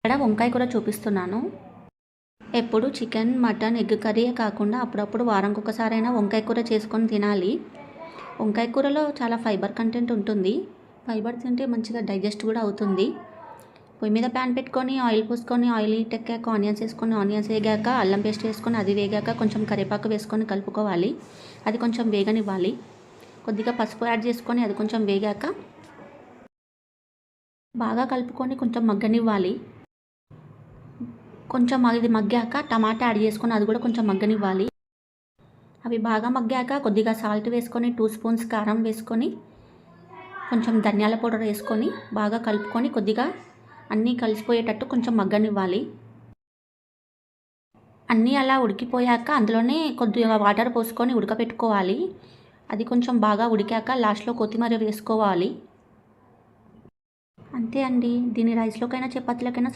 ఇక్కడ వంకాయ కూర చూపిస్తున్నాను. ఎప్పుడు చికెన్, మటన్, ఎగ్ కర్రీయే కాకుండా అప్పుడప్పుడు వారానికి ఒకసారైనా వంకాయ కూర చేసుకొని తినాలి. వంకాయ కూరలో చాలా ఫైబర్ కంటెంట్ ఉంటుంది. ఫైబర్ తింటే మంచిగా డైజెస్ట్ కూడా అవుతుంది. పొయ్యి మీద ప్యాన్ పెట్టుకొని ఆయిల్ పోసుకొని ఆయిల్ హీట్ ఎక్కాక ఆనియన్స్ వేసుకొని ఆనియన్స్ వేగాక అల్లం పేస్ట్ వేసుకొని అది వేగాక కొంచెం కరివేపాకు వేసుకొని కలుపుకోవాలి. అది కొంచెం వేగనివ్వాలి. కొద్దిగా పసుపు యాడ్ చేసుకొని అది కొంచెం వేగాక బాగా కలుపుకొని కొంచెం మగ్గనివ్వాలి. కొంచెం ఇది మగ్గాక టమాటా యాడ్ చేసుకొని అది కూడా కొంచెం మగ్గనివ్వాలి. అవి బాగా మగ్గాక కొద్దిగా సాల్ట్ వేసుకొని 2 స్పూన్స్ కారం వేసుకొని కొంచెం ధనియాల పౌడర్ వేసుకొని బాగా కలుపుకొని కొద్దిగా అన్నీ కలిసిపోయేటట్టు కొంచెం మగ్గనివ్వాలి. అన్నీ అలా ఉడికిపోయాక అందులోనే కొద్దిగా వాటర్ పోసుకొని ఉడకపెట్టుకోవాలి. అది కొంచెం బాగా ఉడికాక లాస్ట్లో కొత్తిమీర వేసుకోవాలి. అంతే అండి. దీన్ని రైస్లోకైనా చపాతీలకైనా